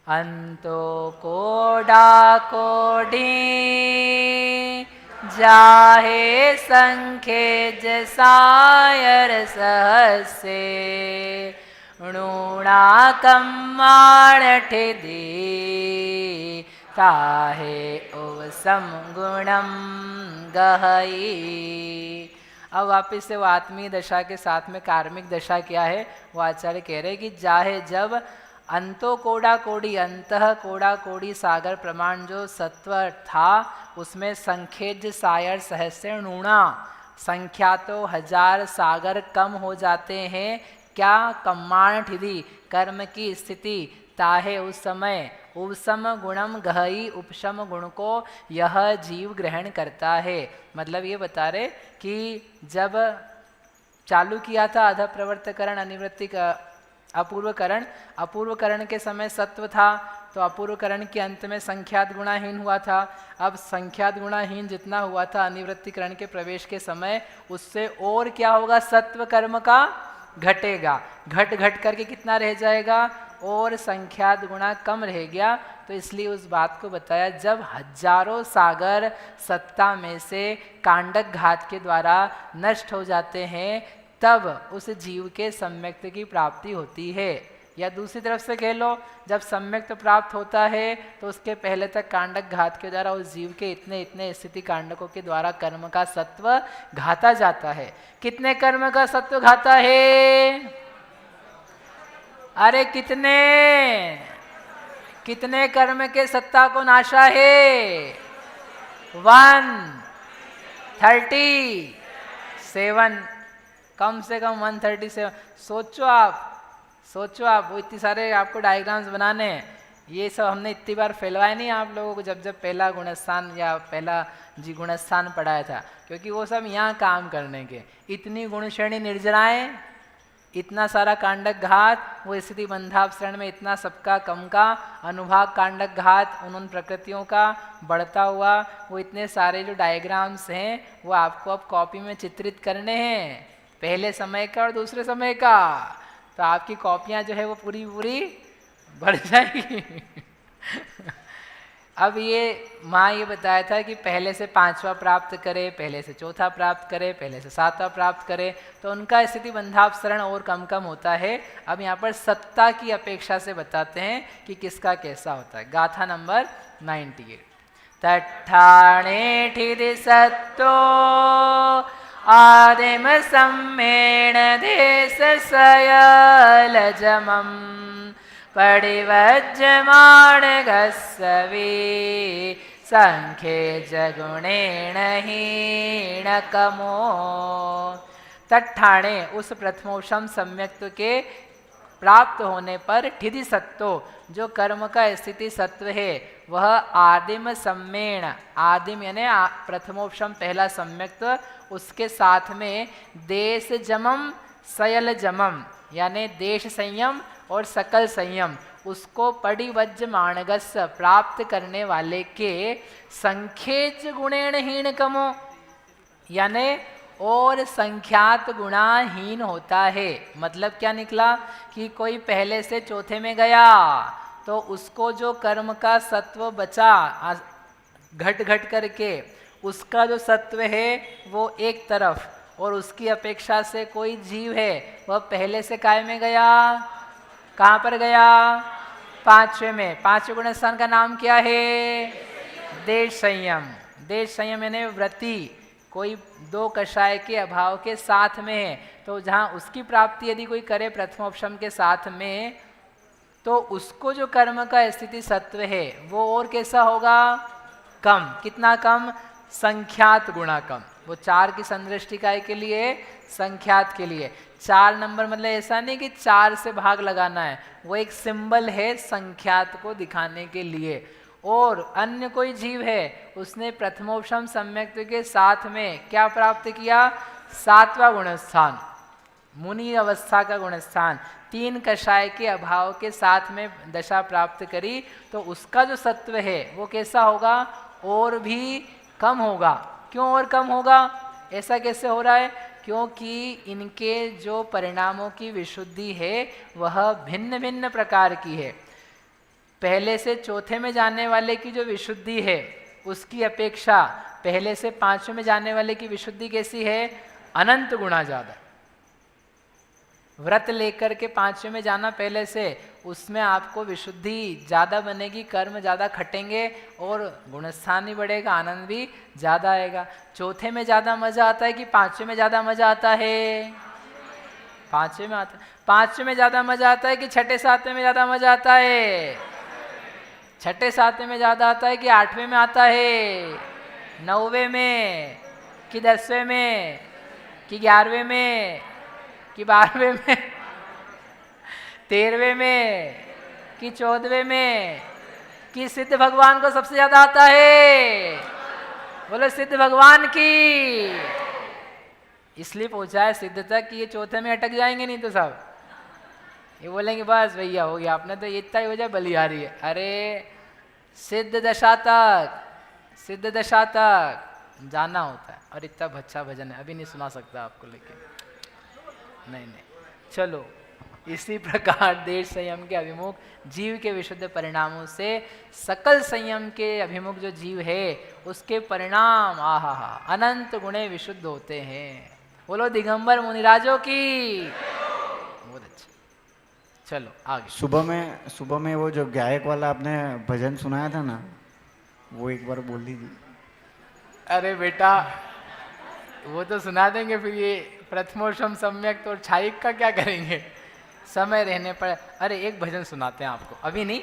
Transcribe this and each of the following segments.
अंतो कोडा कोडी जाहे संखे जसायर सहसे णुणा कम्माणठिदी ताहे ओवसम गुणम गहई। अब वापिस से वो आत्मीय दशा के साथ में कार्मिक दशा क्या है वो आचार्य कह रहे कि जाहे जब अंतो कोड़ा कोड़ी अंतः कोड़ा कोड़ी सागर प्रमाण जो सत्व था उसमें संखेज सायर सहस्र णुणा संख्या तो हजार सागर कम हो जाते हैं। क्या कम्माण ठिधि कर्म की स्थिति ताहे उस समय उपसम गुणम गहई उपशम गुण को यह जीव ग्रहण करता है। मतलब ये बता रहे कि जब चालू किया था अध प्रवर्तकरण अनिवृत्ति का अपूर्वकरण के समय सत्व था तो अपूर्वकरण के अंत में संख्यात गुणाहीन हुआ था। अब संख्यात गुणाहीन जितना हुआ था अनिवृत्तिकरण के प्रवेश के समय उससे और क्या होगा सत्व कर्म का घटेगा। घट घट करके कितना रह जाएगा और संख्यात गुणा कम रह गया। तो इसलिए उस बात को बताया जब हजारों सागर सत्ता में से कांडक घात के द्वारा नष्ट हो जाते हैं तब उस जीव के सम्यक्त की प्राप्ति होती है। या दूसरी तरफ से कह लो जब सम्यक्त प्राप्त होता है तो उसके पहले तक कांडक घात के द्वारा उस जीव के इतने इतने स्थिति कांडकों के द्वारा कर्म का सत्व घाता जाता है। कितने कर्म का सत्व घाता है? अरे कितने कर्म के सत्ता को नाशा है? 137 कम से कम 137। सोचो आप वो इतने सारे आपको डायग्राम्स बनाने हैं। ये सब हमने इतनी बार फैलवाए नहीं आप लोगों को जब पहला गुणस्थान या पहला जी गुणस्थान पढ़ाया था क्योंकि वो सब यहाँ काम करने के। इतनी गुण श्रेणी निर्जराएं इतना सारा कांडक घात वो स्थिति बंधापसरण में इतना सबका कम का अनुभाग कांडक घात उन प्रकृतियों का बढ़ता हुआ वो इतने सारे जो डायग्राम्स हैं वो आपको अब कॉपी में चित्रित करने हैं पहले समय का और दूसरे समय का। तो आपकी कॉपियाँ जो है वो पूरी बढ़ जाएगी। अब ये माँ ये बताया था कि पहले से 5वां प्राप्त करे, पहले से 4था प्राप्त करे, पहले से 7वां प्राप्त करे तो उनका स्थिति बंधापसरण और कम कम होता है। अब यहाँ पर सत्ता की अपेक्षा से बताते हैं कि किसका कैसा होता है। गाथा नंबर 98। तट्ठाणे ठिदि सत्तो आदिम सम्मेण देश सयलजमं पडिवज्यमाण गस्सवी संख्ये जगुणेण हीणकमो। तट्ठाणे उस प्रथमोषम सम्यक्त्व के प्राप्त होने पर ठिधि सत्तो जो कर्म का स्थिति सत्व है वह आदिम सम्मेण आदिम यानी प्रथमोपम पहला सम्यक्त्व उसके साथ में देश जमम सयल जमम यानी देश संयम और सकल संयम उसको पडिवज्ज माणगस प्राप्त करने वाले के संख्येज गुणेण हीणकमो यानी और संख्यात गुणाहीन होता है। मतलब क्या निकला कि कोई पहले से चौथे में गया तो उसको जो कर्म का सत्व बचा घट घट करके उसका जो सत्व है वो एक तरफ और उसकी अपेक्षा से कोई जीव है वह पहले से काय में गया, कहाँ पर गया? 5वें में। 5वें गुण स्थान का नाम क्या है? देश संयम। देश संयम यानी व्रति कोई दो कषाय के अभाव के साथ में है तो जहाँ उसकी प्राप्ति यदि कोई करे प्रथमोपम के साथ में तो उसको जो कर्म का स्थिति सत्व है वो और कैसा होगा? कम। कितना कम? संख्यात गुणा कम। वो 4 की संदृष्टि काय के लिए? संख्यात के लिए। 4 नंबर मतलब ऐसा नहीं कि 4 से भाग लगाना है, वो एक सिंबल है संख्यात को दिखाने के लिए। और अन्य कोई जीव है उसने प्रथमोपम सम्यक्त्व के साथ में क्या प्राप्त किया? 7वां गुणस्थान मुनि अवस्था का गुणस्थान 3 कषाय के अभाव के साथ में दशा प्राप्त करी तो उसका जो सत्व है वो कैसा होगा? और भी कम होगा। क्यों और कम होगा? ऐसा कैसे हो रहा है? क्योंकि इनके जो परिणामों की विशुद्धि है वह भिन्न भिन्न प्रकार की है। पहले से चौथे में जाने वाले की जो विशुद्धि है उसकी अपेक्षा पहले से पांचवें में जाने वाले की विशुद्धि कैसी है? अनंत गुना ज्यादा। व्रत लेकर के पांचवें में जाना पहले से, उसमें आपको विशुद्धि ज्यादा बनेगी, कर्म ज्यादा खटेंगे और गुणस्थान भी बढ़ेगा, आनंद भी ज्यादा आएगा। चौथे में ज्यादा मजा आता है कि पांचवें में ज्यादा मजा आता है? पांचवें में आता है। पांचवें में ज्यादा मजा आता है कि छठे सातवें में ज्यादा मजा आता है? छठे सातवें में ज्यादा आता है कि आठवें में आता है? नौवें में कि 10वें में कि 11वें में कि 12वें में 13वें में कि 14वें में कि सिद्ध भगवान को सबसे ज्यादा आता है? बोलो सिद्ध भगवान की। इसलिए पहुंचा है सिद्ध तक कि ये चौथे में अटक जाएंगे, नहीं तो सब ये बोलेंगे बस भैया हो गया, आपने तो इतना ही हो जाए बलिहारी है। अरे सिद्ध दशा तक, सिद्ध दशा तक जाना होता है। और इतना अच्छा भजन है, अभी नहीं सुना सकता आपको, लेकिन नहीं। चलो, इसी प्रकार देश संयम के अभिमुख जीव के विशुद्ध परिणामों से सकल संयम के अभिमुख जो जीव है उसके परिणाम आहा अनंत गुणे विशुद्ध होते हैं। बोलो दिगंबर मुनिराजों की। बहुत अच्छा, चलो आगे। सुबह में वो जो गायक वाला आपने भजन सुनाया था ना, वो एक बार बोल दीजिए। अरे बेटा वो तो सुना देंगे, फिर ये प्रथमोषम सम्यक तो छाइक का क्या करेंगे? समय रहने पर। अरे एक भजन सुनाते हैं आपको, अभी नहीं,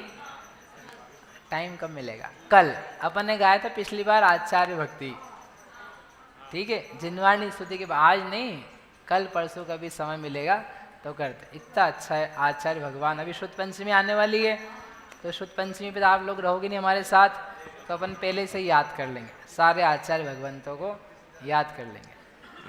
टाइम कब मिलेगा? कल अपन ने गाया था पिछली बार आचार्य भक्ति, ठीक है, जिनवाणी स्तुति के बाद। आज नहीं, कल परसों का भी समय मिलेगा तो करते। इतना अच्छा है आचार्य भगवान। अभी शुद्ध पंचमी आने वाली है, तो शुद्ध पंचमी पर आप लोग रहोगे नहीं हमारे साथ, तो अपन पहले से ही याद कर लेंगे, सारे आचार्य भगवंतों को याद कर लेंगे।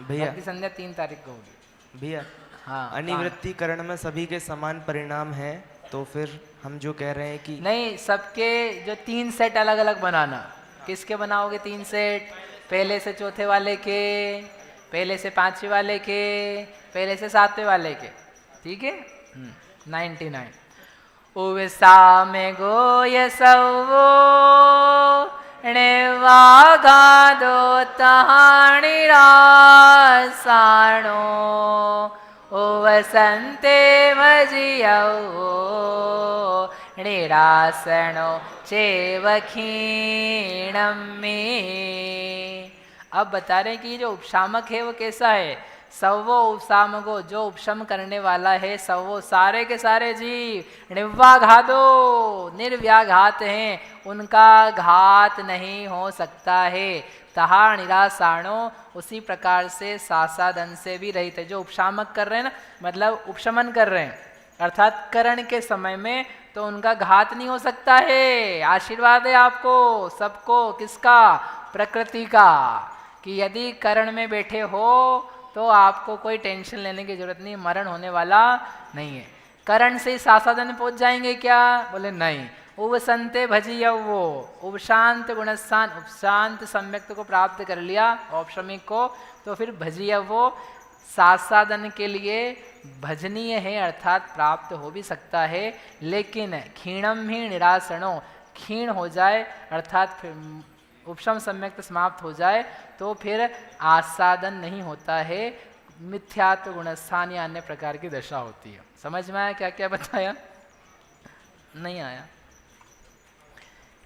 भैया भक्ति संध्या 3 तारीख को होगी भैया। हाँ, अनिवृत्तिकरण में सभी के समान परिणाम है, तो फिर हम जो कह रहे हैं कि नहीं, सबके जो 3 सेट अलग अलग बनाना। किसके बनाओगे 3 सेट? पहले से चौथे वाले के, पहले से 5वें वाले के, पहले से 7वें वाले के, ठीक है। 99 उवसा में गोय सवो वागा दो तहाणी रासाणो ओ वसंते भजियो निरासनो चेव क्षीणम में। अब बता रहे हैं कि जो उपशामक है वो कैसा है? सवो उपशामको, जो उपशम करने वाला है, सवो सारे के सारे जीव, निर्व्याघातो निर्व्याघात हैं, उनका घात नहीं हो सकता है। तहा निरासाणो, उसी प्रकार से सासादन से भी रहित है। जो उपशामक कर रहे हैं ना, मतलब उपशमन कर रहे हैं, अर्थात करण के समय में, तो उनका घात नहीं हो सकता है। आशीर्वाद है आपको सबको, किसका? प्रकृति का, कि यदि करण में बैठे हो तो आपको कोई टेंशन लेने की जरूरत नहीं, मरण होने वाला नहीं है। करण से ही सासादन पहुंच जाएंगे क्या? बोले नहीं। उपसंते भजिय, वो उपशांत गुणस्थान, उपशांत सम्यक्त को प्राप्त कर लिया औपशमिक को, तो फिर भजिय वो सासादन के लिए भजनीय है, अर्थात प्राप्त हो भी सकता है, लेकिन क्षीणम ही निरासनो, क्षीण हो जाए अर्थात उपशम सम्यक्त समाप्त हो जाए तो फिर आसादन नहीं होता है, मिथ्यात्व गुणस्थान या अन्य प्रकार की दशा होती है। समझ में आया क्या क्या बताया? नहीं आया?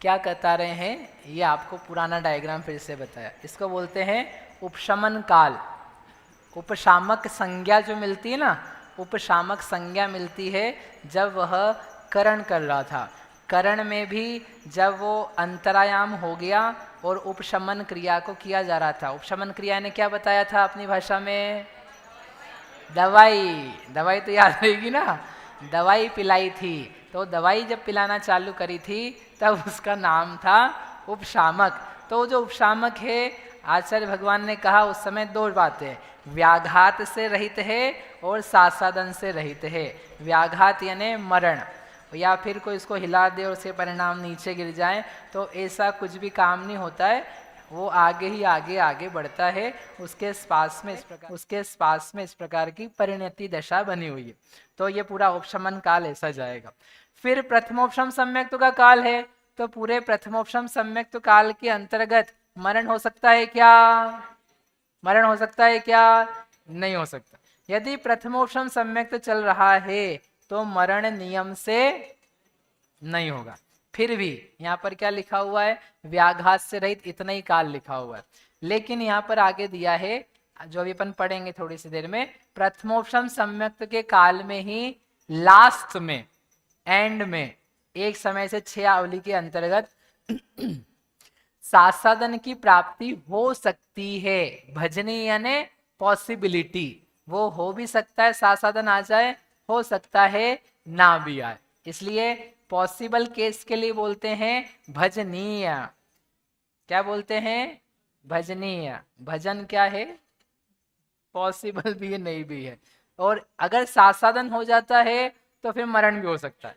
क्या बता रहे हैं? ये आपको पुराना डायग्राम फिर से बताया। इसको बोलते हैं उपशमन काल। उपशामक संज्ञा जो मिलती है ना, उपशामक संज्ञा मिलती है जब वह करण कर रहा था। करण में भी जब वो अंतरायाम हो गया और उपशमन क्रिया को किया जा रहा था। उपशमन क्रिया ने क्या बताया था अपनी भाषा में? दवाई। दवाई तो याद रहेगी ना, दवाई पिलाई थी। तो दवाई जब पिलाना चालू करी थी तब उसका नाम था उपशामक। तो जो उपशामक है, आचार्य भगवान ने कहा उस समय 2 बातें, व्याघात से रहित है और सासादन से रहित है। व्याघात यानी मरण, या फिर कोई इसको हिला दे और उसके परिणाम नीचे गिर जाए, तो ऐसा कुछ भी काम नहीं होता है, वो आगे ही आगे बढ़ता है। उसके पास में इस प्रकार की परिणति दशा बनी हुई है। तो ये पूरा उपशमन काल ऐसा जाएगा। फिर प्रथमोपशम सम्यक्त्व का काल है, तो पूरे प्रथमोपशम सम्यक्त्व काल के अंतर्गत मरण हो सकता है क्या? मरण हो सकता है क्या? नहीं हो सकता। यदि प्रथमोपशम सम्यक्त्व चल रहा है तो मरण नियम से नहीं होगा। फिर भी यहाँ पर क्या लिखा हुआ है? व्याघात से रहित इतना ही काल लिखा हुआ है। लेकिन यहाँ पर आगे दिया है, जो अभी अपन पढ़ेंगे थोड़ी सी देर में, प्रथमोपशम सम्यक्त्व के काल में ही लास्ट में, एंड में, एक समय से 6 आवली के अंतर्गत सासादन की प्राप्ति हो सकती है। भजनी यानी पॉसिबिलिटी, वो हो भी सकता है सासादन आ जाए, हो सकता है ना भी आए। इसलिए पॉसिबल केस के लिए बोलते हैं भजनीय। क्या बोलते हैं? भजनीय। भजन क्या है? पॉसिबल भी है, नहीं भी है। और अगर सासादन हो जाता है तो फिर मरण भी हो सकता है।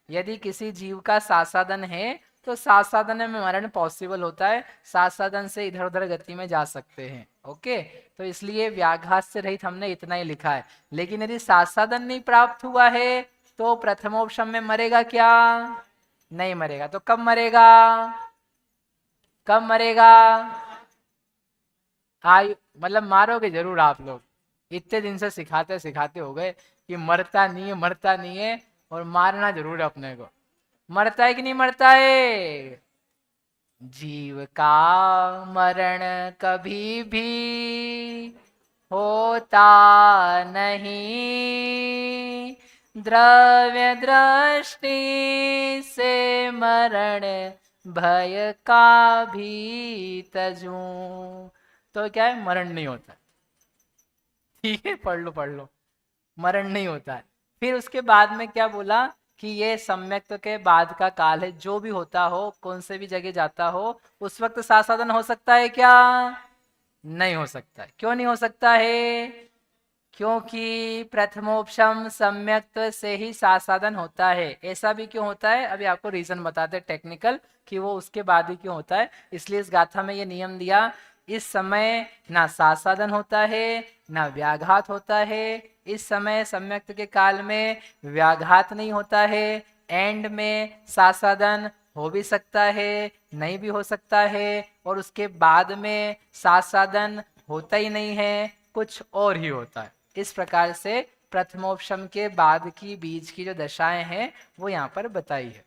यदि किसी जीव का सासादन है तो सासादन में मरण पॉसिबल होता है, सासादन से इधर उधर गति में जा सकते हैं। ओके, तो इसलिए व्याघात से रहित हमने इतना ही लिखा है। लेकिन यदि सासादन नहीं प्राप्त हुआ है तो प्रथमोपशम में मरेगा क्या? नहीं मरेगा। तो कब मरेगा? कब मरेगा? आयु, मतलब मारोगे जरूर आप लोग। इतने दिन से सिखाते सिखाते हो गए कि मरता नहीं है, मरता नहीं है, और मारना जरूर है अपने को। मरता है कि नहीं मरता है? जीव का मरण कभी भी होता नहीं, द्रव्य दृष्टि से मरण भय का भी तजूं। तो क्या है? मरण नहीं होता। ठीक है, पढ़ लो। मरण नहीं होता है। फिर उसके बाद में क्या बोला कि ये सम्यक्त्व के बाद का काल है, जो भी होता हो, कौन से भी जगह जाता हो, उस वक्त सासादन हो सकता है क्या? नहीं हो सकता है। क्यों नहीं हो सकता है? क्योंकि प्रथमोपशम सम्यक्त्व से ही सासादन होता है। ऐसा भी क्यों होता है? अभी आपको रीजन बताते हैं टेक्निकल, कि वो उसके बाद ही क्यों होता है। इसलिए इस गाथा में ये नियम दिया, इस समय ना सासादन होता है ना व्याघात होता है। इस समय सम्यक्त्व के काल में व्याघात नहीं होता है, एंड में सासादन हो भी सकता है, नहीं भी हो सकता है, और उसके बाद में सासादन होता ही नहीं है, कुछ और ही होता है। इस प्रकार से प्रथमोपशम के बाद की बीज की जो दशाएं हैं वो यहाँ पर बताई है।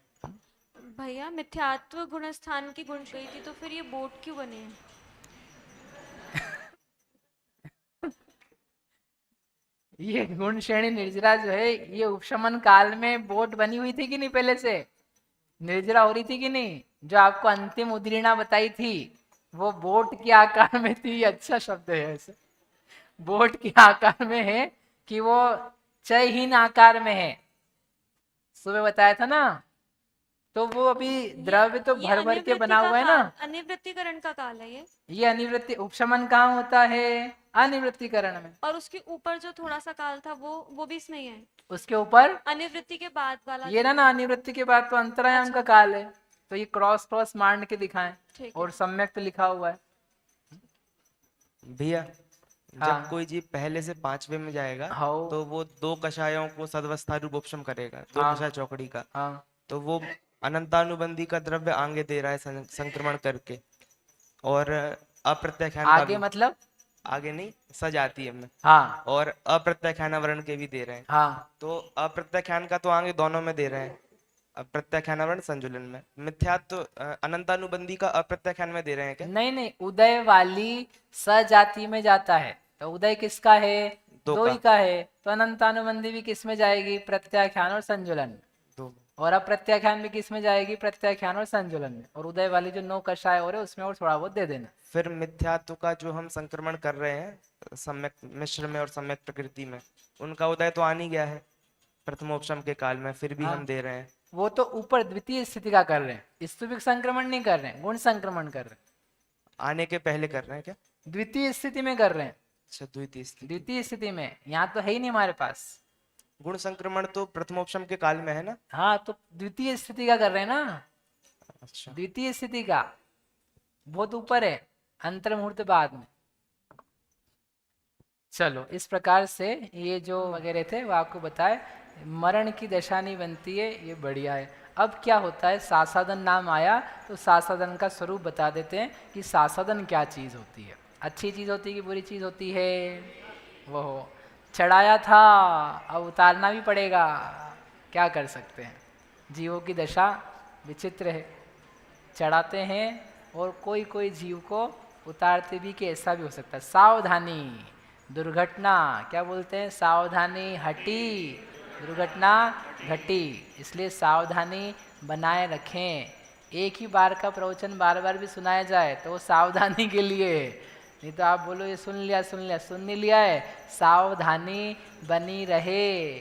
भैया मिथ्यात्व गुणस्थान की गुण गई थी, तो फिर ये बोट क्यों बने हैं? ये गुण श्रेणी निर्जरा जो है, ये उपशमन काल में बोट बनी हुई थी कि नहीं? पहले से निर्जरा हो रही थी कि नहीं? जो आपको अंतिम उद्दीरणा बताई थी वो बोट के आकार में थी। अच्छा शब्द है ऐसे, बोट के आकार में है कि वो चयहीन आकार में है। सुबह बताया था ना। तो वो अभी द्रव्य तो भर भर के बना हुआ है ना। अनिवृत्तिकरण का काल है ये अनिवृत्ति उपशमन कहाँ होता है? अनिवृत्तिकरण में। और उसके ऊपर जो थोड़ा सा काल था वो भी इसमें ही है। उसके ऊपर अनिवृत्ति के बाद वाला ये ना अनिवृत्ति के बाद तो अंतरायाम का काल है। तो ये क्रॉस क्रॉस मांड के दिखाएं, और सम्यक लिखा हुआ है। भैया हाँ। जब कोई जीव पहले से 5वें में जाएगा हाँ। तो वो 2 कषायों को सदवस्था रूप उपशम करेगा, 2 हाँ। कषाय चौकड़ी का। हाँ। तो वो अनंतानुबंधी का द्रव्य आगे दे रहा है संक्रमण करके, और अप्रत्याख्यान का आगे भी, मतलब आगे नहीं सजातीय में, हाँ। और अप्रत्याख्यानावरण के भी दे रहे हैं। हाँ। तो अप्रत्याख्यान का तो आगे दोनों में दे रहे हैं, अप्रत्याख्यानावरण संजुलन में। मिथ्यात्व अनंतानुबंधी का अप्रत्याख्यान में दे रहे हैं क्या? नहीं, उदय वाली सजाति में जाता है। तो उदय किसका है? दो ही का है। तो अनंतानुबंधी भी किस में जाएगी? प्रत्याख्यान और संजुलन में। और अप्रत्याख्यान भी किस में जाएगी? प्रत्याख्यान और संजुलन में। और उदय वाली जो 9 कषाय हो रहे उसमें और थोड़ा बहुत दे देना। फिर मिथ्यात्व का जो हम संक्रमण कर रहे हैं सम्यक मिश्र में और सम्यक प्रकृति में, उनका उदय तो आ नहीं गया है प्रथमोपशम के काल में, फिर भी हम दे रहे हैं। वो तो ऊपर द्वितीय स्थिति का कर रहे हैं, स्तुभिक संक्रमण नहीं कर रहे हैं, गुण संक्रमण कर रहे हैं। आने के पहले कर रहे हैं क्या? द्वितीय स्थिति में कर रहे हैं। अच्छा, द्वितीय स्थिति। द्वितीय स्थिति में यहाँ तो है ही नहीं हमारे पास। गुण संक्रमण तो प्रथमोपशम के काल में है ना। हाँ, तो द्वितीय स्थिति का कर रहे हैं ना। अच्छा, द्वितीय स्थिति का बहुत ऊपर है, अंतर मुहूर्त बाद में। चलो, इस प्रकार से ये जो वगैरह थे वो आपको बताए। मरण की दशा नहीं बनती है, ये बढ़िया है। अब क्या होता है, सासादन नाम आया तो सासादन का स्वरूप बता देते हैं कि सासादन क्या चीज़ होती है, अच्छी चीज़ होती है कि बुरी चीज़ होती है। वो चढ़ाया था, अब उतारना भी पड़ेगा, क्या कर सकते हैं। जीवों की दशा विचित्र है, चढ़ाते हैं और कोई कोई जीव को उतारते भी कि ऐसा भी हो सकता है। सावधानी, दुर्घटना, क्या बोलते हैं, सावधानी हटी दुर्घटना घटी, इसलिए सावधानी बनाए रखें। एक ही बार का प्रवचन बार बार भी सुनाया जाए तो वो सावधानी के लिए, नहीं तो आप बोलो ये सुन लिया सुन लिया, सुन नहीं लिया है, सावधानी बनी रहे।